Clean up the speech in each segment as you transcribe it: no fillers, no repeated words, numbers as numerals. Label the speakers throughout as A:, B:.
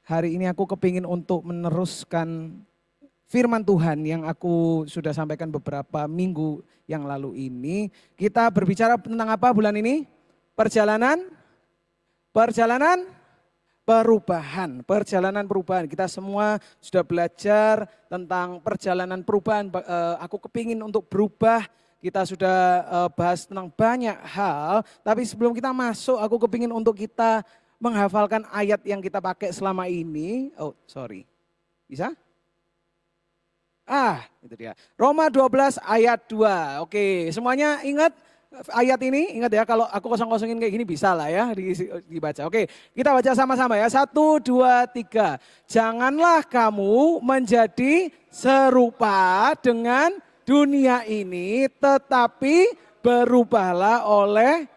A: hari ini aku kepingin untuk meneruskan firman Tuhan yang aku sudah sampaikan beberapa minggu yang lalu ini. Kita berbicara tentang apa bulan ini? Perjalanan, perjalanan perubahan, perjalanan perubahan. Kita semua sudah belajar tentang perjalanan perubahan. Aku kepingin untuk berubah. Kita sudah bahas tentang banyak hal. Tapi sebelum kita masuk, aku kepingin untuk kita menghafalkan ayat yang kita pakai selama ini. Oh, sorry. Bisa? Itu dia. Roma 12 ayat 2. Oke, semuanya ingat ayat ini? Ingat ya, kalau aku kosong-kosongin kayak gini bisa lah ya dibaca. Oke, kita baca sama-sama ya. 1, 2, 3. Janganlah kamu menjadi serupa dengan dunia ini, tetapi berubahlah oleh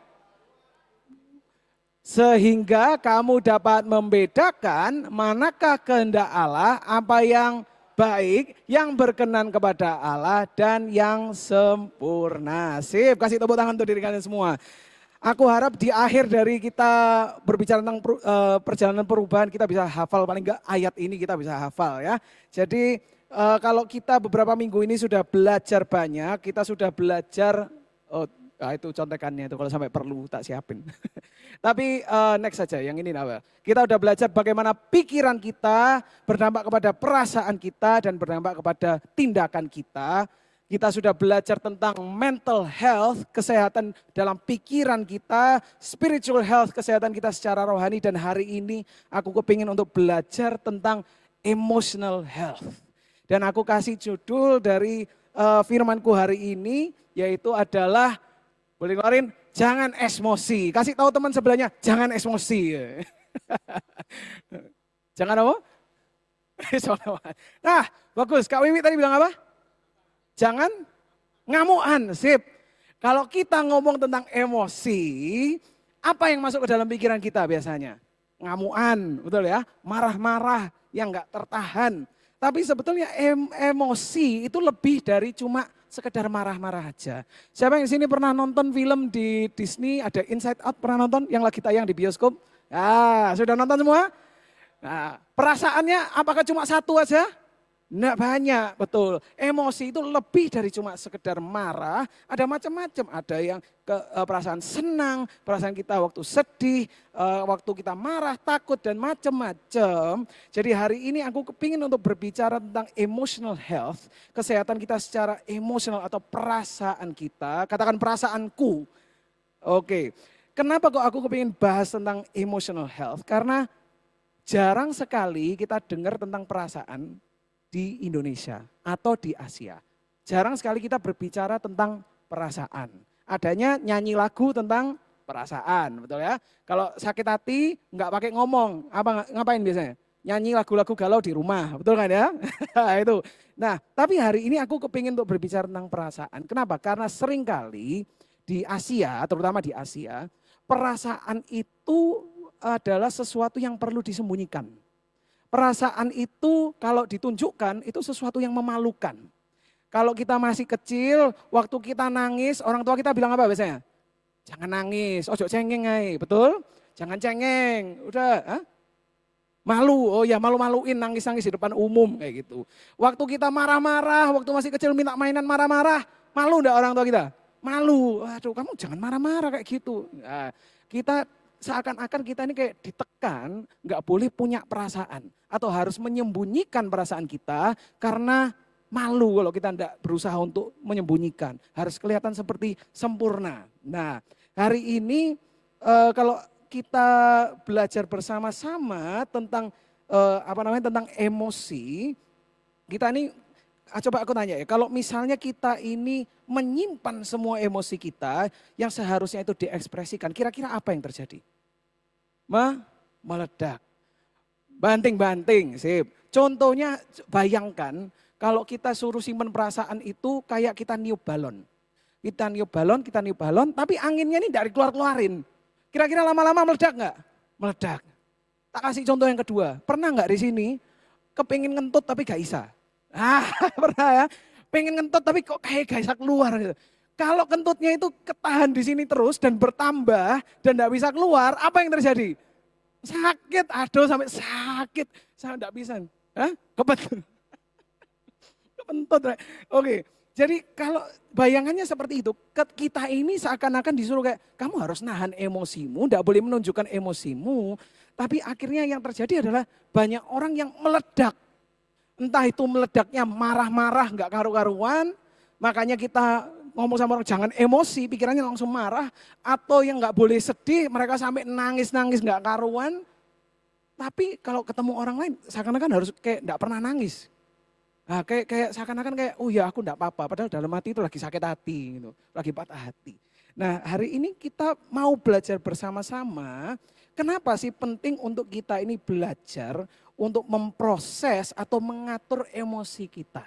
A: sehingga kamu dapat membedakan manakah kehendak Allah, apa yang baik, yang berkenan kepada Allah, dan yang sempurna. Sip, kasih tepuk tangan untuk diri kalian semua. Aku harap di akhir dari kita berbicara tentang perjalanan perubahan, kita bisa hafal, paling enggak ayat ini kita bisa hafal ya. Jadi kalau kita beberapa minggu ini sudah belajar banyak, kita sudah belajar, itu contekannya itu kalau sampai perlu tak siapin. Tapi next saja yang ini Nawel. Kita udah belajar bagaimana pikiran kita berdampak kepada perasaan kita dan berdampak kepada tindakan kita. Kita sudah belajar tentang mental health, kesehatan dalam pikiran kita, spiritual health, kesehatan kita secara rohani. Dan hari ini aku kepingin untuk belajar tentang emotional health. Dan aku kasih judul dari firmanku hari ini yaitu adalah, boleh keluarin, jangan emosi. Kasih tahu teman sebelahnya, jangan emosi. Jangan apa? Nah, bagus. Kak Wiwi tadi bilang apa? Jangan ngamuan. Sip. Kalau kita ngomong tentang emosi, apa yang masuk ke dalam pikiran kita biasanya? Ngamuan, betul ya? Marah-marah yang enggak tertahan. Tapi sebetulnya emosi itu lebih dari cuma sekedar marah-marah aja. Siapa yang di sini pernah nonton film di Disney, ada Inside Out, pernah nonton yang lagi tayang di bioskop? Sudah nonton semua? Nah, perasaannya apakah cuma satu aja? Enggak banyak, betul. Emosi itu lebih dari cuma sekedar marah, ada macam-macam. Ada yang perasaan senang, perasaan kita waktu sedih, waktu kita marah, takut, dan macam-macam. Jadi hari ini aku kepingin untuk berbicara tentang emotional health, kesehatan kita secara emosional atau perasaan kita, katakan perasaanku. Oke, kenapa kok aku kepingin bahas tentang emotional health? Karena jarang sekali kita dengar tentang perasaan di Indonesia atau di Asia. Jarang sekali kita berbicara tentang perasaan. Adanya nyanyi lagu tentang perasaan, betul ya. Kalau sakit hati nggak pakai ngomong, ngapain biasanya? Nyanyi lagu-lagu galau di rumah, betul kan ya? Itu. Nah, tapi hari ini aku kepingin untuk berbicara tentang perasaan. Kenapa? Karena seringkali di Asia, terutama di Asia, perasaan itu adalah sesuatu yang perlu disembunyikan. Perasaan itu kalau ditunjukkan itu sesuatu yang memalukan. Kalau kita masih kecil, waktu kita nangis, orang tua kita bilang apa biasanya? Jangan nangis, ojo cengeng aja, betul? Jangan cengeng, udah malu, oh ya malu-maluin nangis-nangis di depan umum kayak gitu. Waktu kita marah-marah, waktu masih kecil minta mainan marah-marah, malu enggak orang tua kita? Malu, aduh kamu jangan marah-marah kayak gitu. Nah, kita seakan-akan kita ini kayak ditekan, nggak boleh punya perasaan atau harus menyembunyikan perasaan kita karena malu kalau kita tidak berusaha untuk menyembunyikan. Harus kelihatan seperti sempurna. Nah, hari ini kalau kita belajar bersama-sama tentang tentang emosi, kita ini coba aku tanya ya, kalau misalnya kita ini menyimpan semua emosi kita yang seharusnya itu diekspresikan, kira-kira apa yang terjadi? Meledak. Banting-banting, sip. Contohnya bayangkan kalau kita suruh simpen perasaan itu kayak kita niup balon. Kita niup balon, tapi anginnya ini dari keluar-keluarin. Kira-kira lama-lama meledak enggak? Meledak. Tak kasih contoh yang kedua, pernah enggak di sini kepingin ngentut tapi gak bisa? Pernah ya? Pengen ngentut tapi kok kayak gak bisa keluar gitu. Kalau kentutnya itu ketahan di sini terus dan bertambah dan tidak bisa keluar, apa yang terjadi? Sakit, aduh sampai sakit. Saya enggak bisa. Hah? Kepentut. Oke, jadi kalau bayangannya seperti itu, kita ini seakan-akan disuruh kayak, kamu harus nahan emosimu, enggak boleh menunjukkan emosimu. Tapi akhirnya yang terjadi adalah banyak orang yang meledak. Entah itu meledaknya marah-marah enggak karu-karuan, makanya kita ngomong sama orang jangan emosi, pikirannya langsung marah. Atau yang enggak boleh sedih, mereka sampai nangis-nangis enggak karuan. Tapi kalau ketemu orang lain, seakan-akan harus kayak enggak pernah nangis. Nah, kayak seakan-akan kayak, oh ya aku enggak apa-apa, padahal dalam hati itu lagi sakit hati, gitu, lagi patah hati. Nah hari ini kita mau belajar bersama-sama, kenapa sih penting untuk kita ini belajar untuk memproses atau mengatur emosi kita.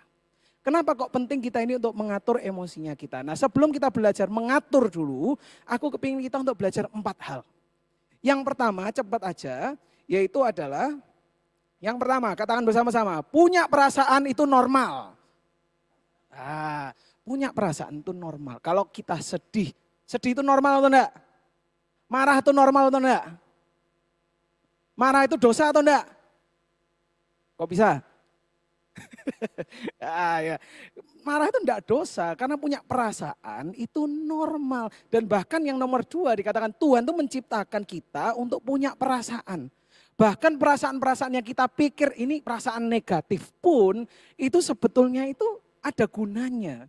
A: Kenapa kok penting kita ini untuk mengatur emosinya kita. Nah sebelum kita belajar mengatur dulu, aku kepingin kita untuk belajar 4 hal. Yang pertama cepat aja, yaitu adalah yang pertama, katakan bersama-sama, punya perasaan itu normal. Punya perasaan itu normal. Kalau kita sedih, sedih itu normal atau enggak? Marah itu normal atau enggak? Marah itu dosa atau enggak? Kok bisa? Ya. Marah itu enggak dosa, karena punya perasaan itu normal. Dan bahkan yang nomor 2 dikatakan Tuhan itu menciptakan kita untuk punya perasaan. Bahkan perasaan-perasaan yang kita pikir ini perasaan negatif pun itu sebetulnya itu ada gunanya.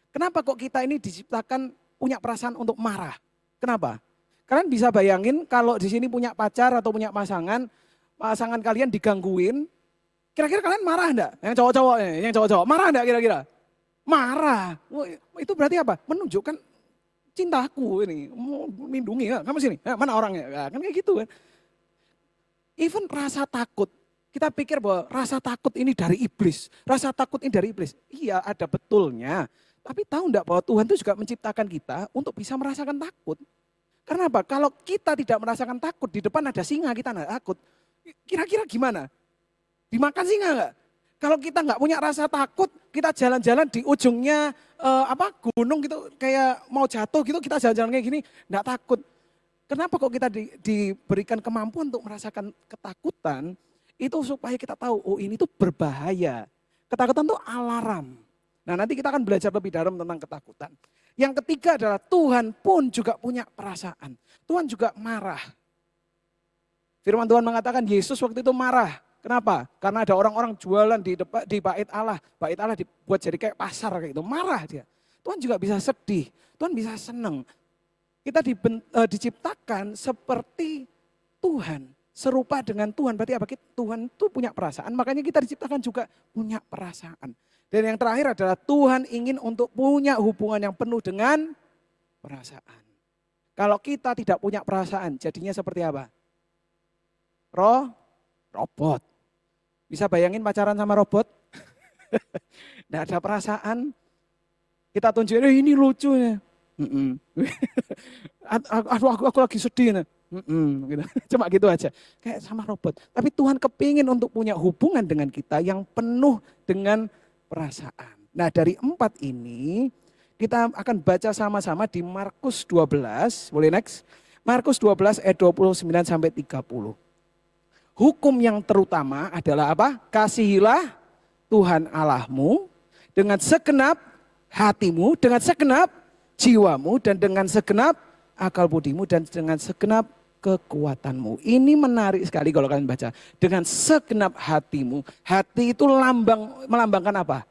A: Kenapa kok kita ini diciptakan punya perasaan untuk marah? Kenapa? Kalian bisa bayangin kalau di sini punya pacar atau punya pasangan, pasangan kalian digangguin, kira-kira kalian marah enggak? Yang cowok-cowok marah enggak kira-kira? Marah. Itu berarti apa? Menunjukkan cintaku ini, mau melindungi, kamu sini, mana orangnya? Kan kayak gitu kan. Even rasa takut, kita pikir bahwa rasa takut ini dari iblis. Rasa takut ini dari iblis. Iya ada betulnya. Tapi tahu enggak bahwa Tuhan itu juga menciptakan kita untuk bisa merasakan takut. Karena apa? Kalau kita tidak merasakan takut, di depan ada singa kita enggak takut. Kira-kira gimana? Dimakan singa enggak? Kalau kita enggak punya rasa takut, kita jalan-jalan di ujungnya gunung gitu, kayak mau jatuh gitu, kita jalan-jalan kayak gini, enggak takut. Kenapa kok kita diberikan kemampuan untuk merasakan ketakutan, itu supaya kita tahu, oh ini tuh berbahaya. Ketakutan itu alarm. Nah nanti kita akan belajar lebih dalam tentang ketakutan. Yang ketiga adalah Tuhan pun juga punya perasaan. Tuhan juga marah. Firman Tuhan mengatakan Yesus waktu itu marah. Kenapa? Karena ada orang-orang jualan di bait Allah. Bait Allah dibuat jadi kayak pasar kayak gitu. Marah dia. Tuhan juga bisa sedih. Tuhan bisa senang. Kita diciptakan seperti Tuhan, serupa dengan Tuhan. Berarti apa? Tuhan itu punya perasaan, makanya kita diciptakan juga punya perasaan. Dan yang terakhir adalah Tuhan ingin untuk punya hubungan yang penuh dengan perasaan. Kalau kita tidak punya perasaan, jadinya seperti apa? Robot. Bisa bayangin pacaran sama robot? Tidak ada perasaan. Kita tunjukin, ini lucunya. Aku lagi sedih. Gitu. Cuma gitu aja. Kayak sama robot. Tapi Tuhan kepingin untuk punya hubungan dengan kita yang penuh dengan perasaan. Nah dari 4 ini kita akan baca sama-sama di Markus 12. Boleh next? Markus 12 ayat 29 sampai 30. Hukum yang terutama adalah apa? Kasihilah Tuhan Allahmu dengan segenap hatimu, dengan segenap jiwamu, dan dengan segenap akal budimu, dan dengan segenap kekuatanmu. Ini menarik sekali kalau kalian baca. Dengan segenap hatimu. Hati itu melambangkan apa?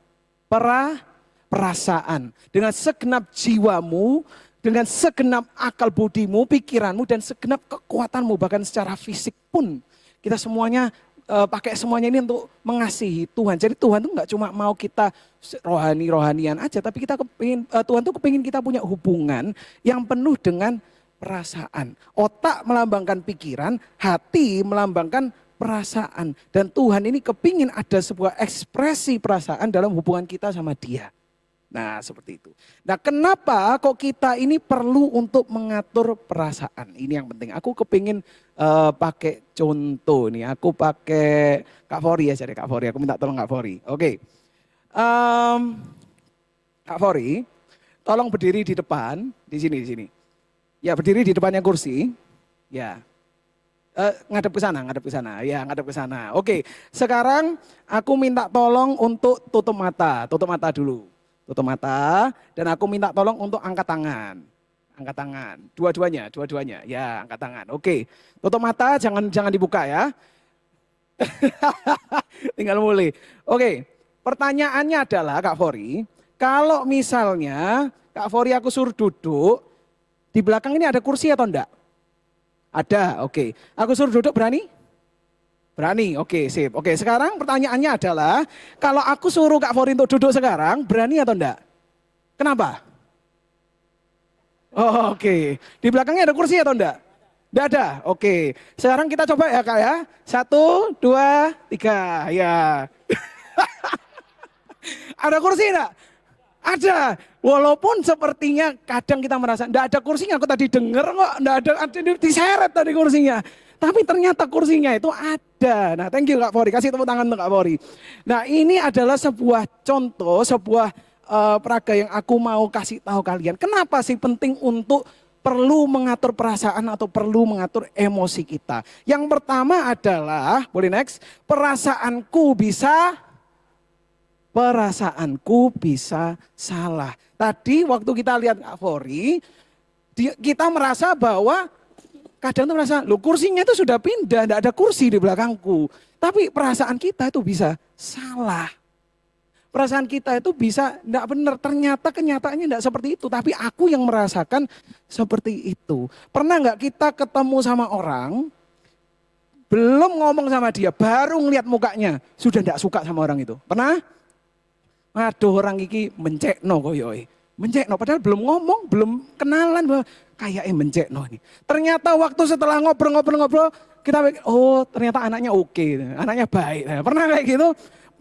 A: Perasaan. Dengan segenap jiwamu, dengan segenap akal budimu, pikiranmu, dan segenap kekuatanmu. Bahkan secara fisik pun kita semuanya pakai semuanya ini untuk mengasihi Tuhan. Jadi Tuhan itu enggak cuma mau kita rohanian aja, tapi Tuhan tuh kepingin kita punya hubungan yang penuh dengan perasaan. Otak melambangkan pikiran, hati melambangkan perasaan. Dan Tuhan ini kepingin ada sebuah ekspresi perasaan dalam hubungan kita sama Dia. Nah seperti itu. Nah kenapa kok kita ini perlu untuk mengatur perasaan? Ini yang penting. Aku kepingin pakai contoh nih. Aku pakai Kak Fori aja deh Kak Fori. Aku minta tolong Kak Fori. Oke. Kak Fori, tolong berdiri di depan. Di sini. Ya berdiri di depannya kursi. Ya. Ngadep ke sana, ngadep ke sana. Ya, ngadep ke sana. Oke, sekarang aku minta tolong untuk tutup mata. Tutup mata dulu. Tutup mata dan aku minta tolong untuk angkat tangan. Angkat tangan. Dua-duanya, dua-duanya. Ya, angkat tangan. Oke. Tutup mata, jangan jangan dibuka ya. Tinggal mulai. Oke. Pertanyaannya adalah Kak Fori, kalau misalnya Kak Fori aku suruh duduk, di belakang ini ada kursi atau enggak? Ada, oke. Aku suruh duduk berani? Berani, oke sip. Oke sekarang pertanyaannya adalah, kalau aku suruh Kak Fori untuk duduk sekarang, berani atau enggak? Kenapa? Oh, oke. Di belakangnya ada kursi atau enggak? Enggak ada, oke. Sekarang kita coba ya Kak ya. Satu, dua, tiga, ya. Ada kursi enggak? Ada. Walaupun sepertinya kadang kita merasa enggak ada kursinya, aku tadi dengar kok enggak ada diseret tadi kursinya. Tapi ternyata kursinya itu ada. Nah, thank you Kak Fori. Kasih tepuk tangan untuk Kak Fori. Nah, ini adalah sebuah contoh, sebuah peraga yang aku mau kasih tahu kalian. Kenapa sih penting untuk perlu mengatur perasaan atau perlu mengatur emosi kita. Yang pertama adalah, boleh next, perasaanku bisa salah. Tadi waktu kita lihat Kak Fori, kita merasa bahwa kadang tuh merasa, loh kursinya itu sudah pindah, tidak ada kursi di belakangku. Tapi perasaan kita itu bisa salah. Perasaan kita itu bisa tidak benar, ternyata kenyataannya tidak seperti itu. Tapi aku yang merasakan seperti itu. Pernah nggak kita ketemu sama orang, belum ngomong sama dia, baru ngeliat mukanya, sudah tidak suka sama orang itu. Pernah? Aduh orang iki mencekno koyoke. Mencekno padahal belum ngomong, belum kenalan, kayaknya mencekno ini. Ternyata waktu setelah ngobrol-ngobrol kita oh ternyata anaknya oke, anaknya baik. Nah, pernah kayak gitu?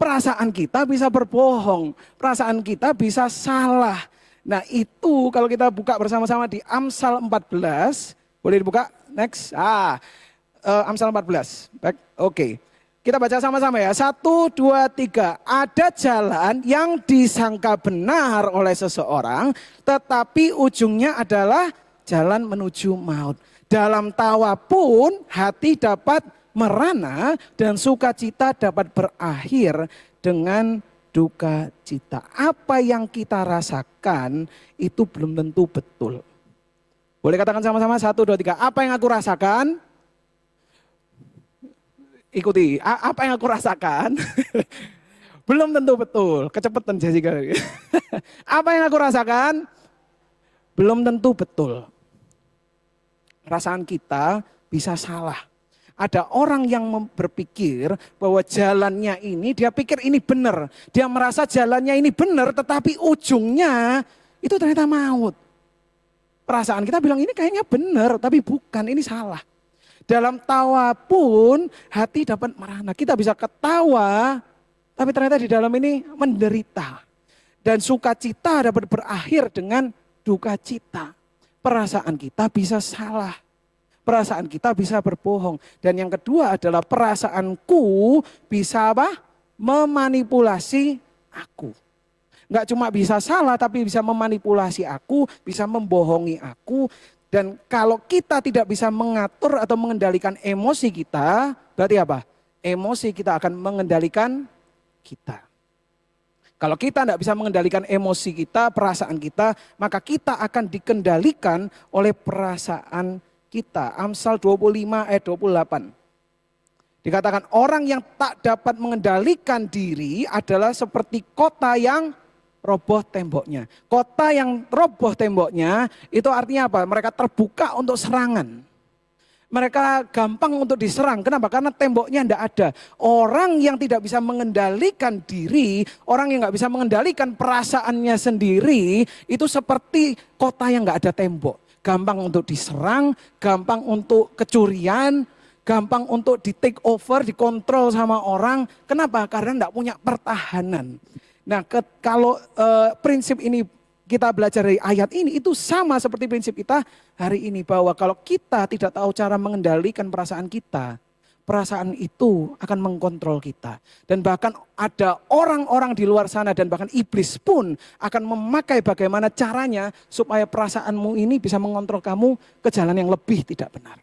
A: Perasaan kita bisa berbohong, perasaan kita bisa salah. Nah itu kalau kita buka bersama-sama di Amsal 14, boleh dibuka next. Amsal 14, baik, oke. Kita baca sama-sama ya. 1, 2, 3. Ada jalan yang disangka benar oleh seseorang, tetapi ujungnya adalah jalan menuju maut. Dalam tawa pun hati dapat merana dan sukacita dapat berakhir dengan duka cita. Apa yang kita rasakan itu belum tentu betul. Boleh katakan sama-sama 1, 2, 3. Apa yang aku rasakan? Ikuti, apa yang aku rasakan belum tentu betul. Kecepatan Jessica. Apa yang aku rasakan belum tentu betul. Perasaan kita bisa salah. Ada orang yang berpikir bahwa jalannya ini, dia pikir ini benar. Dia merasa jalannya ini benar, tetapi ujungnya itu ternyata maut. Perasaan kita bilang ini kayaknya benar, tapi bukan, ini salah. Dalam tawa pun hati dapat merana. Kita bisa ketawa, tapi ternyata di dalam ini menderita. Dan sukacita dapat berakhir dengan duka cita. Perasaan kita bisa salah. Perasaan kita bisa berbohong. Dan yang kedua adalah perasaanku bisa apa? Memanipulasi aku. Enggak cuma bisa salah tapi bisa memanipulasi aku, bisa membohongi aku. Dan kalau kita tidak bisa mengatur atau mengendalikan emosi kita, berarti apa? Emosi kita akan mengendalikan kita. Kalau kita tidak bisa mengendalikan emosi kita, perasaan kita, maka kita akan dikendalikan oleh perasaan kita. Amsal 25 ayat 28. Dikatakan orang yang tak dapat mengendalikan diri adalah seperti kota yang roboh temboknya. Kota yang roboh temboknya itu artinya apa? Mereka terbuka untuk serangan. Mereka gampang untuk diserang. Kenapa? Karena temboknya tidak ada. Orang yang tidak bisa mengendalikan diri, orang yang nggak bisa mengendalikan perasaannya sendiri, itu seperti kota yang nggak ada tembok. Gampang untuk diserang, gampang untuk kecurian, gampang untuk di take over, dikontrol sama orang. Kenapa? Karena tidak punya pertahanan. Nah kalau prinsip ini kita belajar dari ayat ini itu sama seperti prinsip kita hari ini. Bahwa kalau kita tidak tahu cara mengendalikan perasaan kita, perasaan itu akan mengkontrol kita. Dan bahkan ada orang-orang di luar sana dan bahkan iblis pun akan memakai bagaimana caranya supaya perasaanmu ini bisa mengontrol kamu ke jalan yang lebih tidak benar.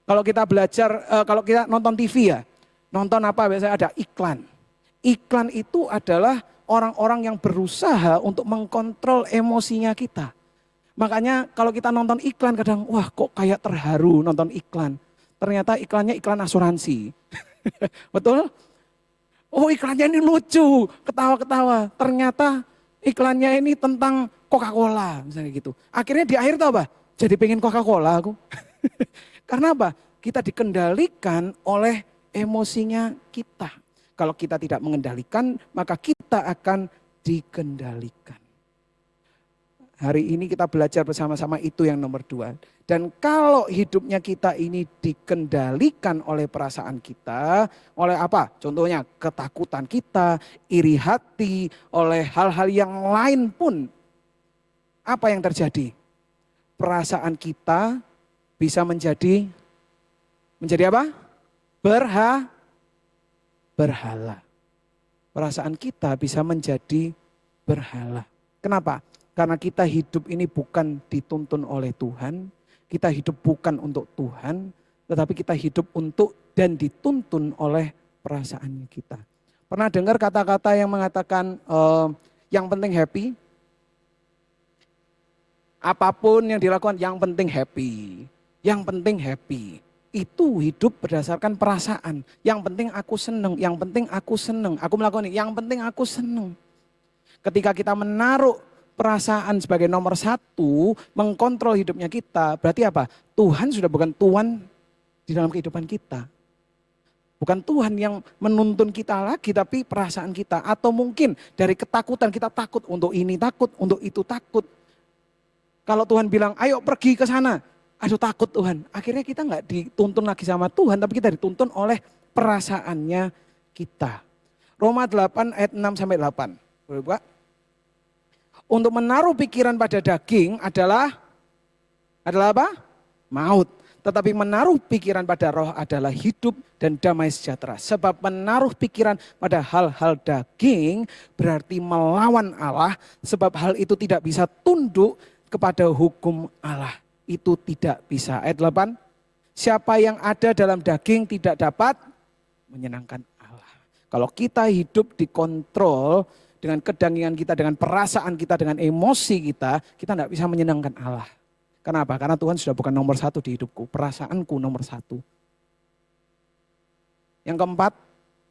A: Kalau kita belajar, kalau kita nonton TV ya, nonton apa biasanya ada iklan. Iklan itu adalah orang-orang yang berusaha untuk mengkontrol emosinya kita. Makanya kalau kita nonton iklan kadang, wah kok kayak terharu nonton iklan. Ternyata iklannya iklan asuransi. Betul? Oh iklannya ini lucu, ketawa-ketawa. Ternyata iklannya ini tentang Coca-Cola misalnya gitu. Akhirnya di akhir tuh apa? Jadi pengen Coca-Cola aku. Karena apa? Kita dikendalikan oleh emosinya kita. Kalau kita tidak mengendalikan, maka kita akan dikendalikan. Hari ini kita belajar bersama-sama itu yang nomor 2. Dan kalau hidupnya kita ini dikendalikan oleh perasaan kita, oleh apa? Contohnya ketakutan kita, iri hati, oleh hal-hal yang lain pun. Apa yang terjadi? Perasaan kita bisa menjadi apa? Berhala. Perasaan kita bisa menjadi berhala. Kenapa? Karena kita hidup ini bukan dituntun oleh Tuhan, kita hidup bukan untuk Tuhan, tetapi kita hidup untuk dan dituntun oleh perasaannya kita. Pernah dengar kata-kata yang mengatakan yang penting happy? Apapun yang dilakukan yang penting happy. Yang penting happy. Itu hidup berdasarkan perasaan. Yang penting aku seneng, yang penting aku seneng. Aku melakukan ini, yang penting aku seneng. Ketika kita menaruh perasaan sebagai nomor 1, mengkontrol hidupnya kita, berarti apa? Tuhan sudah bukan Tuhan di dalam kehidupan kita. Bukan Tuhan yang menuntun kita lagi, tapi perasaan kita. Atau mungkin dari ketakutan, kita takut untuk ini, takut untuk itu, takut. Kalau Tuhan bilang, ayo pergi ke sana. Aduh takut Tuhan. Akhirnya kita nggak dituntun lagi sama Tuhan, tapi kita dituntun oleh perasaannya kita. Roma 8 ayat 6-8. Boleh buka? Untuk menaruh pikiran pada daging adalah apa? Maut. Tetapi menaruh pikiran pada roh adalah hidup dan damai sejahtera. Sebab menaruh pikiran pada hal-hal daging berarti melawan Allah. Sebab hal itu tidak bisa tunduk kepada hukum Allah. Itu tidak bisa. Ayat 8. Siapa yang ada dalam daging tidak dapat menyenangkan Allah. Kalau kita hidup dikontrol dengan kedangian kita, dengan perasaan kita, dengan emosi kita tidak bisa menyenangkan Allah. Kenapa? Karena Tuhan sudah bukan nomor 1 di hidupku, perasaanku nomor 1. Yang keempat,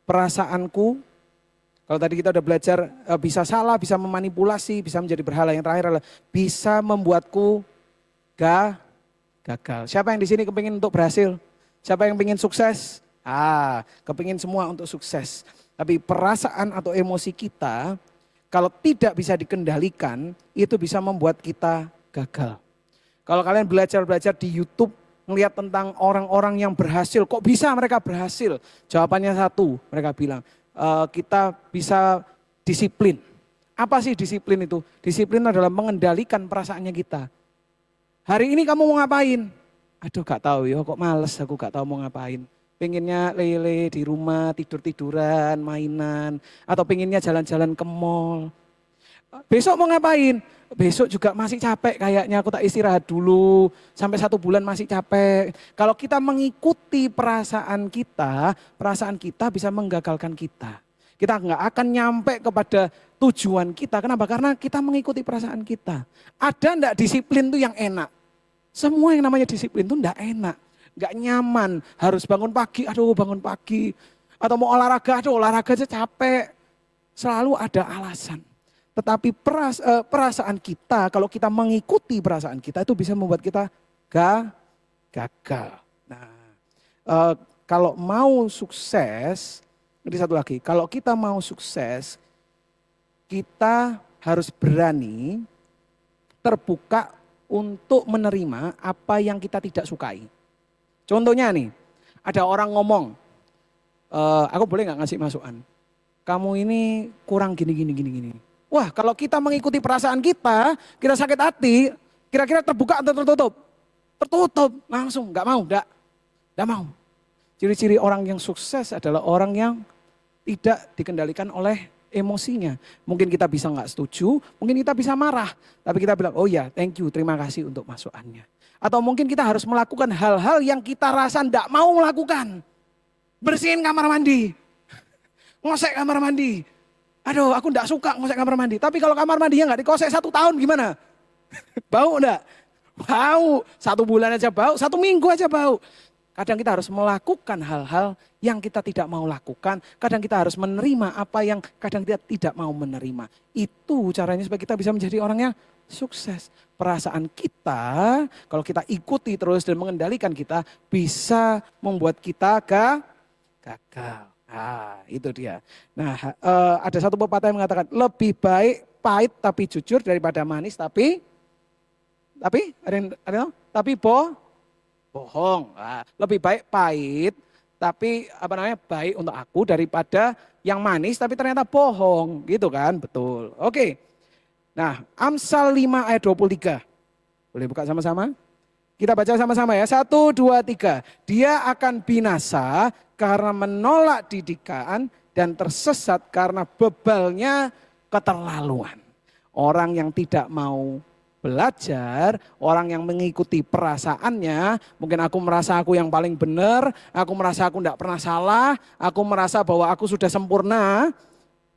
A: perasaanku, kalau tadi kita udah belajar bisa salah, bisa memanipulasi, bisa menjadi berhala. Yang terakhir adalah bisa membuatku gagal. Siapa yang di sini kepingin untuk berhasil? Siapa yang kepingin sukses? Kepingin semua untuk sukses. Tapi perasaan atau emosi kita kalau tidak bisa dikendalikan itu bisa membuat kita gagal. Kalau kalian belajar di YouTube ngelihat tentang orang-orang yang berhasil, kok bisa mereka berhasil? Jawabannya satu, mereka bilang kita bisa disiplin. Apa sih disiplin itu? Disiplin adalah mengendalikan perasaannya kita. Hari ini kamu mau ngapain? Aduh gak tahu ya, kok males aku gak tahu mau ngapain. Pengennya lele di rumah, tidur-tiduran, mainan. Atau pengennya jalan-jalan ke mall. Besok mau ngapain? Besok juga masih capek kayaknya, aku tak istirahat dulu. Sampai 1 bulan masih capek. Kalau kita mengikuti perasaan kita bisa menggagalkan kita. Kita nggak akan nyampe kepada tujuan kita. Kenapa? Karena kita mengikuti perasaan kita. Ada enggak disiplin itu yang enak? Semua yang namanya disiplin itu enggak enak. Nggak nyaman, harus bangun pagi, bangun pagi. Atau mau olahraga, olahraga aja capek. Selalu ada alasan. Tetapi perasaan kita, kalau kita mengikuti perasaan kita itu bisa membuat kita gagal. Nah, kalau mau sukses, ini satu lagi, kalau kita mau sukses, kita harus berani terbuka untuk menerima apa yang kita tidak sukai. Contohnya nih, ada orang ngomong, aku boleh nggak ngasih masukan? Kamu ini kurang gini. Wah, kalau kita mengikuti perasaan kita sakit hati, kira-kira terbuka atau tertutup? Tertutup, langsung nggak mau. Ciri-ciri orang yang sukses adalah orang yang tidak dikendalikan oleh emosinya. Mungkin kita bisa nggak setuju, mungkin kita bisa marah, tapi kita bilang, oh ya, thank you, terima kasih untuk masukannya. Atau mungkin kita harus melakukan hal-hal yang kita rasa tidak mau melakukan. Bersihin kamar mandi, ngosek kamar mandi. Aduh, aku tidak suka ngosek kamar mandi. Tapi kalau kamar mandinya nggak dikosek 1 tahun gimana? Bau enggak? Bau. 1 bulan aja bau, 1 minggu aja bau. Kadang kita harus melakukan hal-hal yang kita tidak mau lakukan. Kadang kita harus menerima apa yang kadang kita tidak mau menerima. Itu caranya supaya kita bisa menjadi orang yang sukses. Perasaan kita, kalau kita ikuti terus dan mengendalikan kita, bisa membuat kita gagal. Nah, itu dia. Nah, ada satu pepatah yang mengatakan, lebih baik pahit tapi jujur daripada manis tapi bohong. Nah, lebih baik pahit tapi baik untuk aku daripada yang manis tapi ternyata bohong, gitu kan? Betul. Oke. Nah, Amsal 5 ayat 23. Boleh buka sama-sama? Kita baca sama-sama ya. 1, 2, 3. Dia akan binasa karena menolak didikan dan tersesat karena bebalnya keterlaluan. Orang yang tidak mau belajar, orang yang mengikuti perasaannya, mungkin aku merasa aku yang paling benar, aku merasa aku tidak pernah salah, aku merasa bahwa aku sudah sempurna.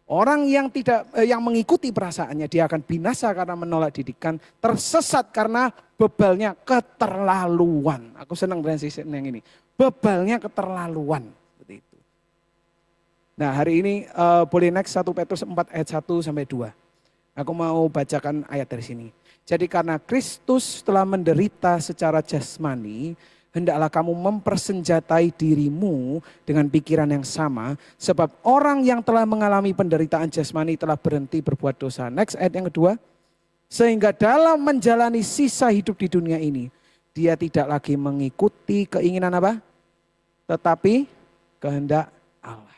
A: Orang yang yang mengikuti perasaannya, dia akan binasa karena menolak didikan, tersesat karena bebalnya keterlaluan. Aku senang transition yang ini. Bebalnya keterlaluan. Seperti itu. Nah, hari ini boleh next 1 Petrus 4 ayat 1 sampai 2. Aku mau bacakan ayat dari sini. Jadi karena Kristus telah menderita secara jasmani, hendaklah kamu mempersenjatai dirimu dengan pikiran yang sama. Sebab orang yang telah mengalami penderitaan jasmani telah berhenti berbuat dosa. Next ayat yang kedua. Sehingga dalam menjalani sisa hidup di dunia ini, dia tidak lagi mengikuti keinginan apa? Tetapi kehendak Allah.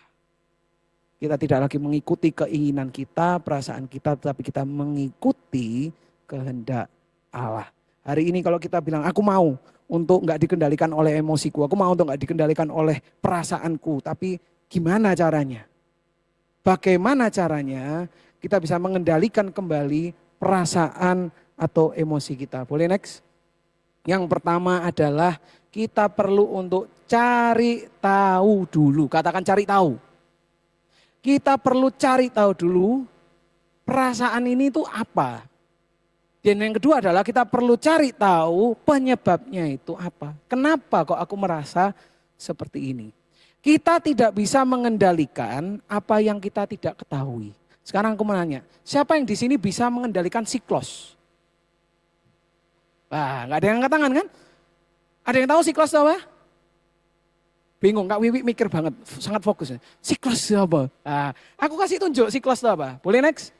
A: Kita tidak lagi mengikuti keinginan kita, perasaan kita, tetapi kita mengikuti kehendak Allah. Hari ini kalau kita bilang aku mau untuk nggak dikendalikan oleh emosiku, aku mau untuk nggak dikendalikan oleh perasaanku, tapi gimana caranya? Bagaimana caranya kita bisa mengendalikan kembali perasaan atau emosi kita? Boleh next? Yang pertama adalah kita perlu untuk cari tahu dulu. Katakan cari tahu. Kita perlu cari tahu dulu perasaan ini itu apa. Dan yang kedua adalah kita perlu cari tahu penyebabnya itu apa. Kenapa kok aku merasa seperti ini. Kita tidak bisa mengendalikan apa yang kita tidak ketahui. Sekarang aku menanya, siapa yang di sini bisa mengendalikan siklos? Wah, nggak ada yang angkat tangan kan? Ada yang tahu siklos apa? Bingung, Kak Wiwi mikir banget, sangat fokus. Siklos apa? Nah, aku kasih tunjuk siklos apa. Boleh next?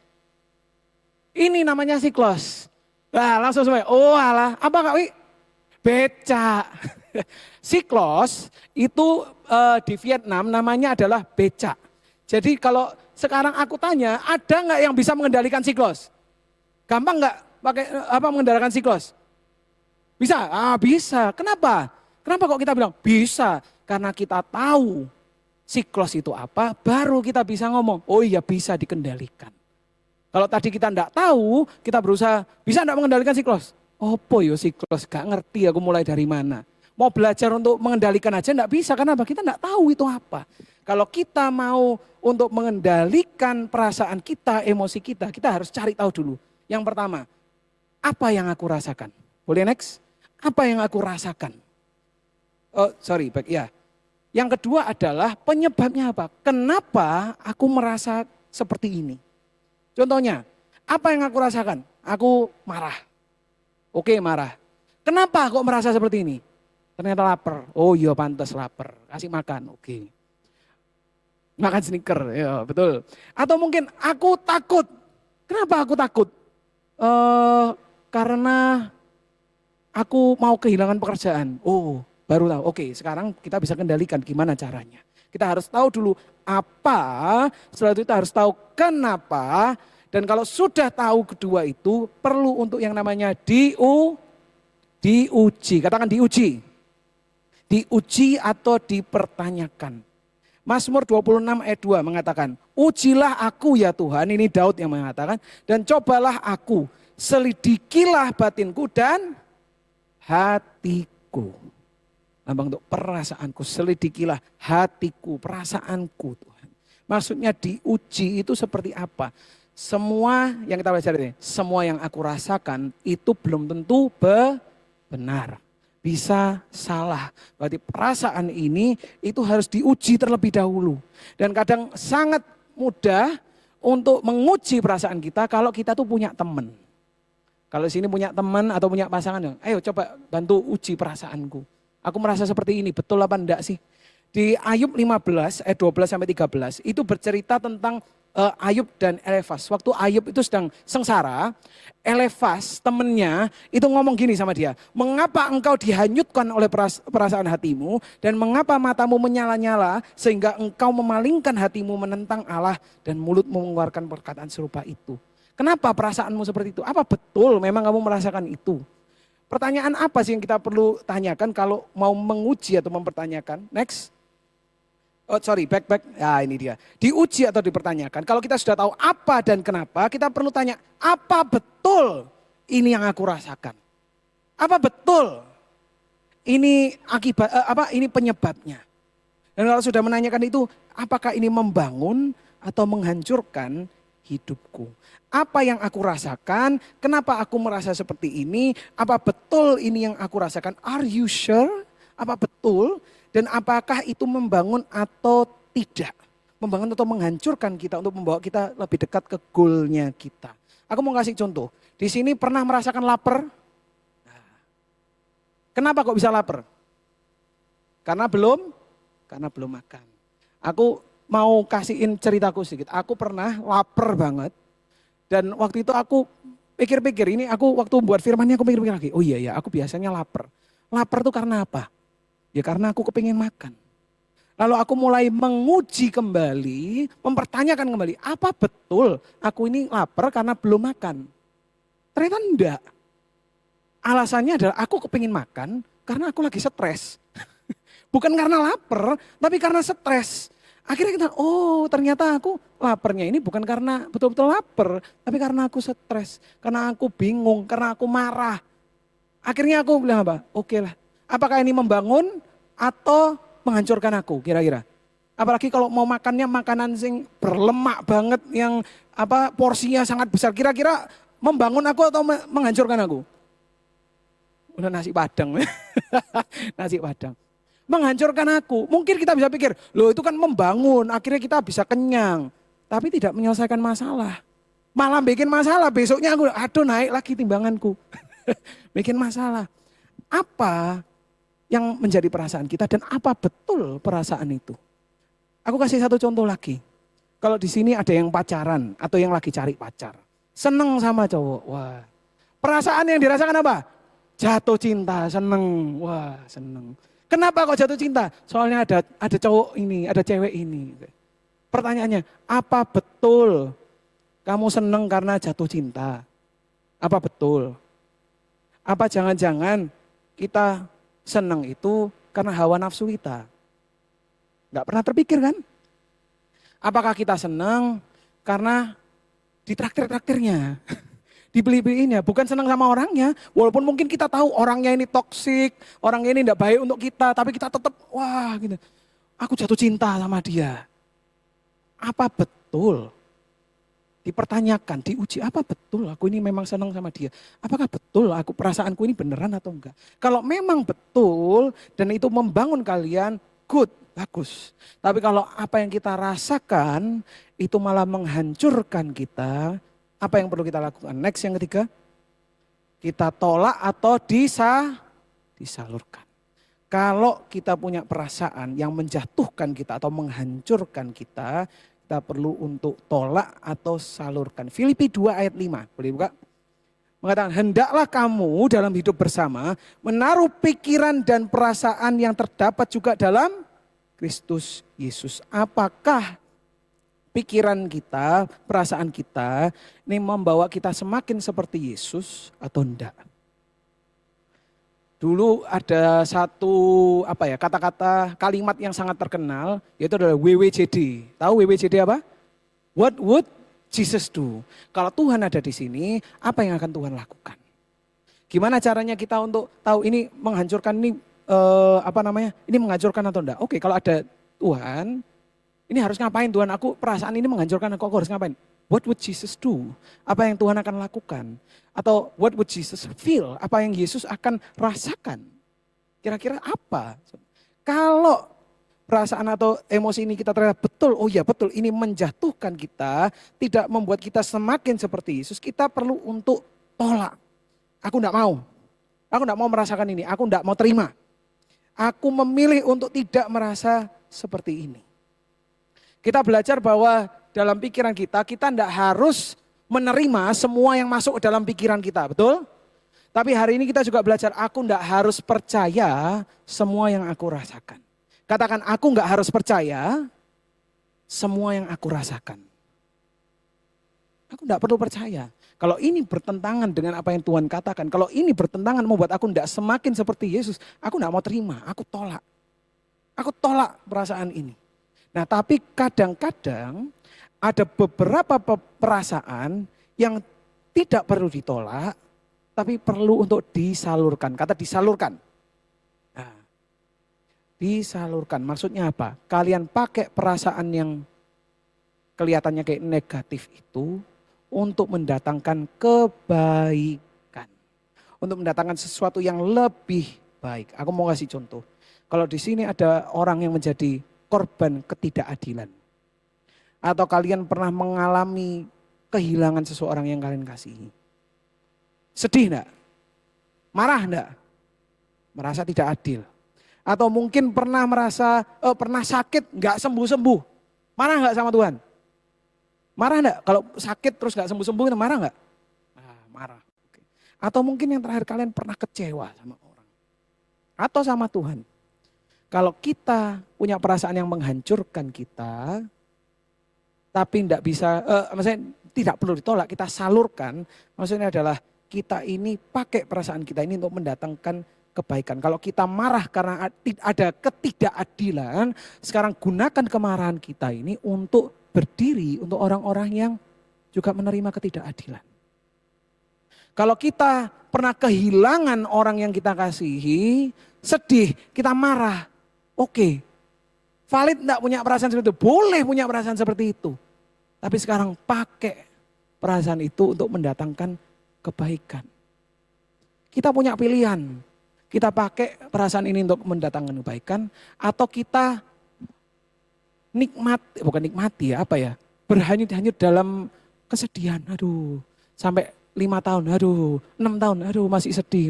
A: Ini namanya siklos. Nah, langsung semua. Oh alah, apa Kak Wi? Becak. Siklos itu di Vietnam namanya adalah becak. Jadi kalau sekarang aku tanya, ada nggak yang bisa mengendalikan siklos? Gampang nggak pakai mengendalikan siklos? Bisa? Ah bisa. Kenapa? Kenapa kok kita bilang bisa? Karena kita tahu siklos itu apa, baru kita bisa ngomong, oh iya bisa dikendalikan. Kalau tadi kita enggak tahu, kita berusaha, bisa enggak mengendalikan siklos? Opo yo siklos, gak ngerti aku mulai dari mana. Mau belajar untuk mengendalikan aja enggak bisa, kenapa? Kita enggak tahu itu apa. Kalau kita mau untuk mengendalikan perasaan kita, emosi kita harus cari tahu dulu. Yang pertama, apa yang aku rasakan? Boleh next? Apa yang aku rasakan? Oh sorry, baik ya. Yang kedua adalah penyebabnya apa? Kenapa aku merasa seperti ini? Contohnya, apa yang aku rasakan? Aku marah. Oke marah. Kenapa kok merasa seperti ini? Ternyata lapar. Oh iya pantas lapar. Kasih makan. Oke. Makan sneaker. Ya betul. Atau mungkin aku takut. Kenapa aku takut? Karena aku mau kehilangan pekerjaan. Oh baru tahu. Oke sekarang kita bisa kendalikan gimana caranya. Kita harus tahu dulu apa, setelah itu kita harus tahu kenapa. Dan kalau sudah tahu kedua itu perlu untuk yang namanya diuji. Katakan diuji. Diuji atau dipertanyakan. Mazmur 26 ayat 2 mengatakan, ujilah aku ya Tuhan, ini Daud yang mengatakan, dan cobalah aku, selidikilah batinku dan hatiku. Lambang untuk perasaanku, selidikilah hatiku, perasaanku Tuhan. Maksudnya diuji itu seperti apa? Semua yang kita belajar ini, semua yang aku rasakan itu belum tentu benar. Bisa salah. Berarti perasaan ini itu harus diuji terlebih dahulu. Dan kadang sangat mudah untuk menguji perasaan kita kalau kita tuh punya teman. Kalau sini punya teman atau punya pasangan, ayo coba bantu uji perasaanku. Aku merasa seperti ini, betul apa enggak sih? Di Ayub 15 ayat 12 sampai 13 itu bercerita tentang Ayub dan Elefas. Waktu Ayub itu sedang sengsara, Elefas temennya itu ngomong gini sama dia. Mengapa engkau dihanyutkan oleh perasaan hatimu dan mengapa matamu menyala-nyala sehingga engkau memalingkan hatimu menentang Allah dan mulutmu mengeluarkan perkataan serupa itu. Kenapa perasaanmu seperti itu? Apa betul memang kamu merasakan itu? Pertanyaan apa sih yang kita perlu tanyakan kalau mau menguji atau mempertanyakan? Next. Oh sorry, back. Ya ini dia. Diuji atau dipertanyakan. Kalau kita sudah tahu apa dan kenapa, kita perlu tanya, apa betul ini yang aku rasakan? Apa betul ini akibat ini penyebabnya? Dan kalau sudah menanyakan itu, apakah ini membangun atau menghancurkan hidupku? Apa yang aku rasakan? Kenapa aku merasa seperti ini? Apa betul ini yang aku rasakan? Are you sure? Apa betul? Dan apakah itu membangun atau tidak? Membangun atau menghancurkan kita untuk membawa kita lebih dekat ke goalnya kita. Aku mau kasih contoh. Di sini pernah merasakan lapar? Kenapa kok bisa lapar? Karena belum makan. Aku mau kasihin ceritaku sedikit. Aku pernah lapar banget. Dan waktu itu aku pikir-pikir, ini aku waktu buat firmannya aku pikir-pikir lagi. Oh iya ya, aku biasanya lapar. Lapar tuh karena apa? Ya karena aku kepingin makan. Lalu aku mulai menguji kembali, mempertanyakan kembali, apa betul aku ini lapar karena belum makan? Ternyata enggak. Alasannya adalah aku kepingin makan karena aku lagi stres. Bukan karena lapar, tapi karena stres. Akhirnya kita, oh ternyata aku laparnya ini bukan karena betul-betul lapar, tapi karena aku stres, karena aku bingung, karena aku marah. Akhirnya aku bilang apa? Oke lah. Apakah ini membangun atau menghancurkan aku kira-kira? Apalagi kalau mau makannya makanan sing berlemak banget yang porsinya sangat besar. Kira-kira membangun aku atau menghancurkan aku? Udah nasi padang. Nasi padang. Menghancurkan aku. Mungkin kita bisa pikir, loh itu kan membangun, akhirnya kita bisa kenyang. Tapi tidak menyelesaikan masalah. Malah bikin masalah, besoknya aku aduh naik lagi timbanganku. Bikin masalah. Apa yang menjadi perasaan kita dan apa betul perasaan itu? Aku kasih satu contoh lagi. Kalau di sini ada yang pacaran atau yang lagi cari pacar. Seneng sama cowok, wah. Perasaan yang dirasakan apa? Jatuh cinta, seneng, wah seneng. Kenapa kok jatuh cinta? Soalnya ada cowok ini, ada cewek ini. Pertanyaannya, apa betul kamu seneng karena jatuh cinta? Apa betul? Apa jangan-jangan kita seneng itu karena hawa nafsu kita? Gak pernah terpikir kan? Apakah kita seneng karena ditraktir-traktirnya? Dibeli-beliinnya, bukan senang sama orangnya. Walaupun mungkin kita tahu orangnya ini toksik, orangnya ini tidak baik untuk kita, tapi kita tetap wah gitu. Aku jatuh cinta sama dia. Apa betul? Dipertanyakan, diuji, apa betul aku ini memang senang sama dia? Apakah betul aku perasaanku ini beneran atau enggak? Kalau memang betul dan itu membangun kalian, good, bagus. Tapi kalau apa yang kita rasakan itu malah menghancurkan kita, apa yang perlu kita lakukan? Next yang ketiga, kita tolak atau disalurkan. Kalau kita punya perasaan yang menjatuhkan kita atau menghancurkan kita perlu untuk tolak atau salurkan. Filipi 2 ayat 5, boleh buka? Mengatakan, hendaklah kamu dalam hidup bersama menaruh pikiran dan perasaan yang terdapat juga dalam Kristus Yesus. Apakah pikiran kita, perasaan kita ini membawa kita semakin seperti Yesus atau enggak? Dulu ada satu kata-kata kalimat yang sangat terkenal yaitu adalah WWJD. Tahu WWJD apa? What would Jesus do? Kalau Tuhan ada di sini, apa yang akan Tuhan lakukan? Gimana caranya kita untuk tahu ini menghancurkan ini ini menghancurkan atau enggak? Oke, kalau ada Tuhan, ini harus ngapain Tuhan? Aku perasaan ini menghancurkan aku harus ngapain? What would Jesus do? Apa yang Tuhan akan lakukan? Atau what would Jesus feel? Apa yang Yesus akan rasakan? Kira-kira apa? Kalau perasaan atau emosi ini kita ternyata betul, oh ya betul, ini menjatuhkan kita, tidak membuat kita semakin seperti Yesus, kita perlu untuk tolak. Aku enggak mau. Aku enggak mau merasakan ini, aku enggak mau terima. Aku memilih untuk tidak merasa seperti ini. Kita belajar bahwa dalam pikiran kita tidak harus menerima semua yang masuk ke dalam pikiran kita, betul? Tapi hari ini kita juga belajar, aku tidak harus percaya semua yang aku rasakan. Katakan, aku nggak harus percaya semua yang aku rasakan. Aku tidak perlu percaya. Kalau ini bertentangan dengan apa yang Tuhan katakan, kalau ini bertentangan membuat aku tidak semakin seperti Yesus, aku tidak mau terima, aku tolak. Aku tolak perasaan ini. Nah tapi kadang-kadang ada beberapa perasaan yang tidak perlu ditolak, tapi perlu untuk disalurkan. Kata disalurkan. Nah, disalurkan maksudnya apa? Kalian pakai perasaan yang kelihatannya kayak negatif itu untuk mendatangkan kebaikan. Untuk mendatangkan sesuatu yang lebih baik. Aku mau kasih contoh. Kalau di sini ada orang yang menjadi korban ketidakadilan. Atau kalian pernah mengalami kehilangan seseorang yang kalian kasihi. Sedih enggak? Marah enggak? Merasa tidak adil. Atau mungkin pernah pernah sakit enggak sembuh-sembuh. Marah enggak sama Tuhan? Marah enggak? Kalau sakit terus enggak sembuh-sembuh itu marah enggak? Marah. Atau mungkin yang terakhir kalian pernah kecewa sama orang. Atau sama Tuhan. Kalau kita punya perasaan yang menghancurkan kita, tapi tidak bisa, maksudnya tidak perlu ditolak, kita salurkan, maksudnya adalah kita ini pakai perasaan kita ini untuk mendatangkan kebaikan. Kalau kita marah karena ada ketidakadilan, sekarang gunakan kemarahan kita ini untuk berdiri untuk orang-orang yang juga menerima ketidakadilan. Kalau kita pernah kehilangan orang yang kita kasihi, sedih, kita marah. Oke, valid enggak punya perasaan seperti itu? Boleh punya perasaan seperti itu. Tapi sekarang pakai perasaan itu untuk mendatangkan kebaikan. Kita punya pilihan. Kita pakai perasaan ini untuk mendatangkan kebaikan. Atau kita nikmati ya, berhanyut-hanyut dalam kesedihan. Aduh, sampai 5 tahun, 6 tahun, masih sedih.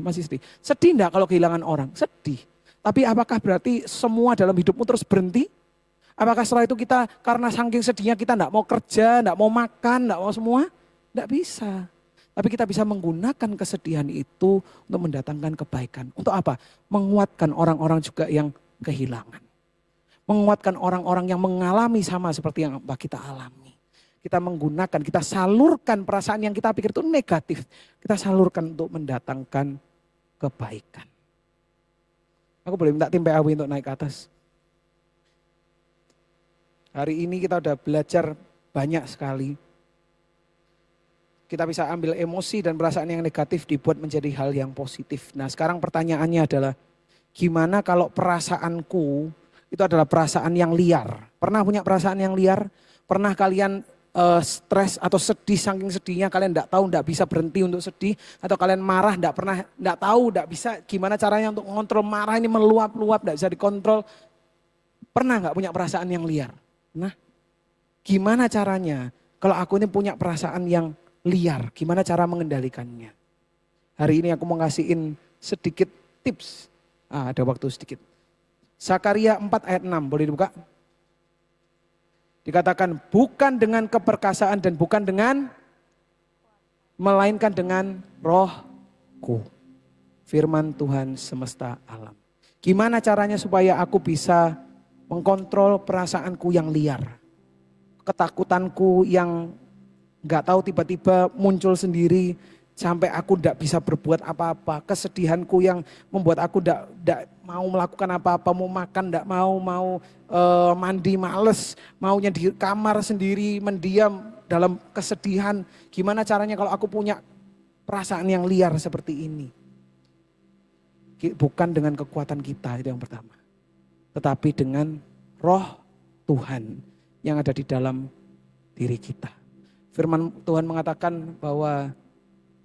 A: Sedih enggak kalau kehilangan orang? Sedih. Tapi apakah berarti semua dalam hidupmu terus berhenti? Apakah setelah itu kita karena saking sedihnya kita enggak mau kerja, enggak mau makan, enggak mau semua? Enggak bisa. Tapi kita bisa menggunakan kesedihan itu untuk mendatangkan kebaikan. Untuk apa? Menguatkan orang-orang juga yang kehilangan. Menguatkan orang-orang yang mengalami sama seperti yang kita alami. Kita menggunakan, kita salurkan perasaan yang kita pikir itu negatif. Kita salurkan untuk mendatangkan kebaikan. Aku boleh minta tim PAW untuk naik ke atas. Hari ini kita udah belajar banyak sekali. Kita bisa ambil emosi dan perasaan yang negatif dibuat menjadi hal yang positif. Nah sekarang pertanyaannya adalah, gimana kalau perasaanku itu adalah perasaan yang liar? Pernah punya perasaan yang liar? Pernah kalian stres atau sedih, saking sedihnya kalian enggak tahu, enggak bisa berhenti untuk sedih, atau kalian marah enggak tahu, enggak bisa gimana caranya untuk mengontrol marah ini meluap-luap, enggak bisa dikontrol. Pernah enggak punya perasaan yang liar? Nah, gimana caranya kalau aku ini punya perasaan yang liar, gimana cara mengendalikannya? Hari ini aku mau ngasihin sedikit tips. Ada waktu sedikit. Zakaria 4 ayat 6, boleh dibuka? Dikatakan bukan dengan keperkasaan dan bukan dengan, melainkan dengan rohku. Firman Tuhan semesta alam. Gimana caranya supaya aku bisa mengkontrol perasaanku yang liar. Ketakutanku yang gak tahu tiba-tiba muncul sendiri sampai aku tidak bisa berbuat apa-apa. Kesedihanku yang membuat aku tidak mau melakukan apa-apa, mau makan tidak mau mandi males, maunya di kamar sendiri mendiam dalam kesedihan. Gimana caranya kalau aku punya perasaan yang liar seperti ini? Bukan dengan kekuatan kita, itu yang pertama. Tetapi dengan roh Tuhan yang ada di dalam diri kita. Firman Tuhan mengatakan bahwa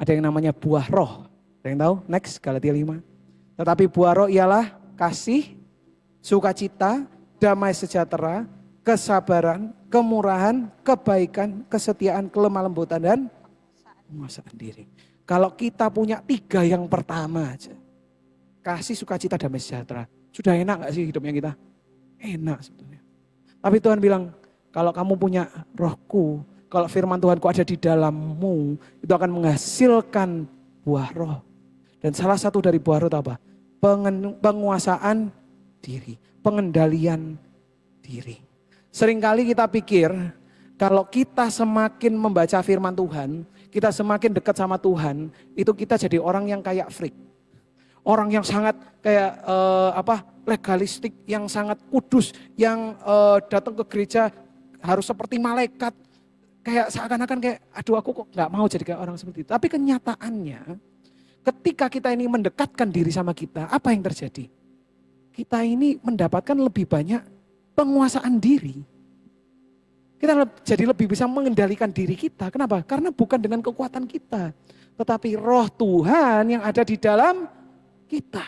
A: ada yang namanya buah roh. Ada yang tahu? Next, Galatia 5. Tetapi buah roh ialah kasih, sukacita, damai sejahtera, kesabaran, kemurahan, kebaikan, kesetiaan, kelemah lembutan, dan penguasaan diri. Kalau kita punya 3 yang pertama aja, kasih, sukacita, damai sejahtera, sudah enak gak sih hidupnya kita? Enak sebetulnya. Tapi Tuhan bilang, kalau kamu punya rohku, kalau firman Tuhanku ada di dalammu, itu akan menghasilkan buah roh. Dan salah satu dari buah roh itu apa? Penguasaan diri, pengendalian diri. Seringkali kita pikir kalau kita semakin membaca firman Tuhan, kita semakin dekat sama Tuhan, itu kita jadi orang yang kayak freak. Orang yang sangat kayak legalistik, yang sangat kudus, yang datang ke gereja harus seperti malaikat. Kayak seakan-akan kayak aduh aku kok gak mau jadi kayak orang seperti itu. Tapi kenyataannya ketika kita ini mendekatkan diri sama kita, apa yang terjadi? Kita ini mendapatkan lebih banyak penguasaan diri. Kita jadi lebih bisa mengendalikan diri kita. Kenapa? Karena bukan dengan kekuatan kita. Tetapi roh Tuhan yang ada di dalam kita.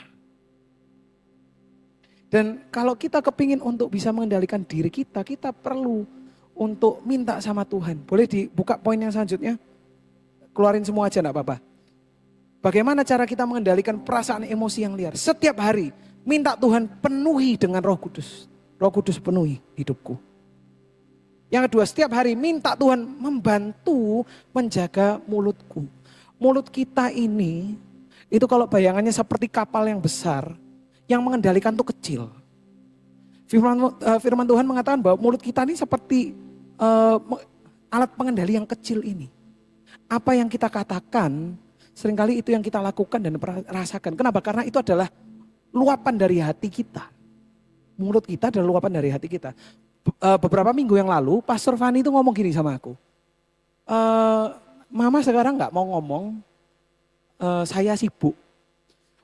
A: Dan kalau kita kepingin untuk bisa mengendalikan diri kita, kita perlu untuk minta sama Tuhan. Boleh dibuka poin yang selanjutnya? Keluarin semua aja enggak apa-apa. Bagaimana cara kita mengendalikan perasaan emosi yang liar? Setiap hari minta Tuhan penuhi dengan Roh Kudus. Roh Kudus penuhi hidupku. Yang kedua, setiap hari minta Tuhan membantu menjaga mulutku. Mulut kita ini, itu kalau bayangannya seperti kapal yang besar, yang mengendalikan itu kecil. Firman Tuhan mengatakan bahwa mulut kita ini seperti alat pengendali yang kecil ini. Apa yang kita katakan, seringkali itu yang kita lakukan dan rasakan. Kenapa? Karena itu adalah luapan dari hati kita. Mulut kita adalah luapan dari hati kita. Beberapa minggu yang lalu, Pastor Fani itu ngomong gini sama aku. Mama sekarang gak mau ngomong, saya sibuk.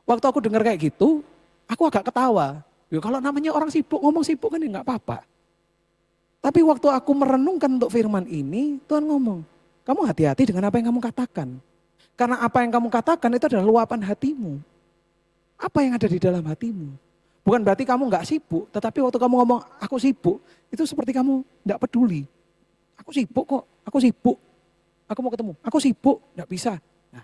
A: Waktu aku dengar kayak gitu, aku agak ketawa. Ya, kalau namanya orang sibuk, ngomong sibuk kan ya gak apa-apa. Tapi waktu aku merenungkan untuk firman ini, Tuhan ngomong, kamu hati-hati dengan apa yang kamu katakan. Karena apa yang kamu katakan itu adalah luapan hatimu. Apa yang ada di dalam hatimu. Bukan berarti kamu gak sibuk, tetapi waktu kamu ngomong aku sibuk, itu seperti kamu gak peduli. Aku sibuk kok, aku sibuk. Aku mau ketemu, aku sibuk, gak bisa. Nah,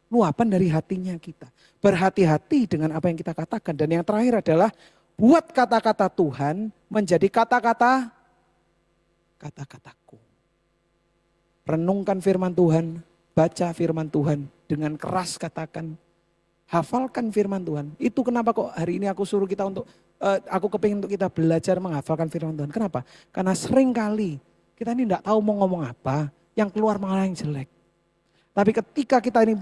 A: luapan dari hatinya kita. Berhati-hati dengan apa yang kita katakan. Dan yang terakhir adalah buat kata-kata Tuhan menjadi kata-kataku. Renungkan firman Tuhan, baca firman Tuhan, dengan keras katakan, hafalkan firman Tuhan. Itu kenapa kok hari ini aku suruh kita untuk, aku kepingin untuk kita belajar menghafalkan firman Tuhan. Kenapa? Karena sering kali kita ini tidak tahu mau ngomong apa, yang keluar malah yang jelek. Tapi ketika kita ini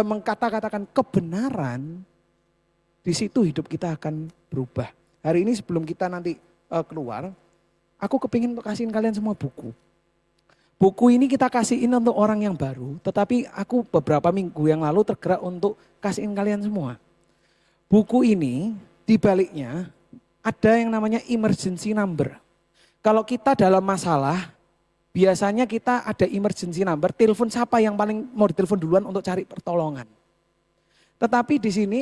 A: mengkata-katakan kebenaran, di situ hidup kita akan berubah. Hari ini sebelum kita nanti keluar, aku kepingin untuk kasihin kalian semua buku. Buku ini kita kasihin untuk orang yang baru, tetapi aku beberapa minggu yang lalu tergerak untuk kasihin kalian semua. Buku ini di baliknya ada yang namanya emergency number. Kalau kita dalam masalah, biasanya kita ada emergency number, telepon siapa yang paling mau ditelepon duluan untuk cari pertolongan. Tetapi di sini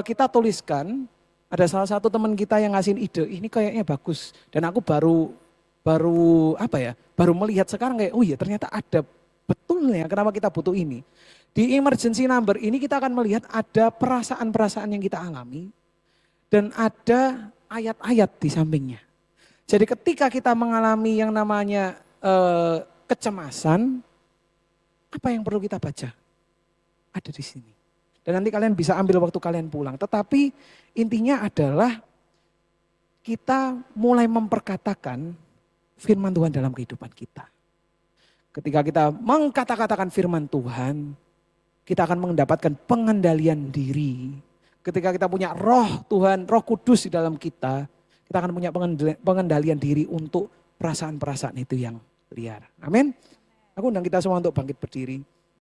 A: kita tuliskan, ada salah satu teman kita yang ngasihin ide, ini kayaknya bagus. Dan aku baru melihat sekarang kayak, oh iya ternyata ada betulnya kenapa kita butuh ini. Di emergency number ini kita akan melihat ada perasaan-perasaan yang kita alami dan ada ayat-ayat di sampingnya. Jadi ketika kita mengalami yang namanya kecemasan, apa yang perlu kita baca? Ada di sini. Dan nanti kalian bisa ambil waktu kalian pulang. Tetapi intinya adalah kita mulai memperkatakan firman Tuhan dalam kehidupan kita. Ketika kita mengkata-katakan firman Tuhan, kita akan mendapatkan pengendalian diri. Ketika kita punya roh Tuhan, roh kudus di dalam kita akan punya pengendalian diri untuk perasaan-perasaan itu yang liar. Amin. Aku undang kita semua untuk bangkit berdiri.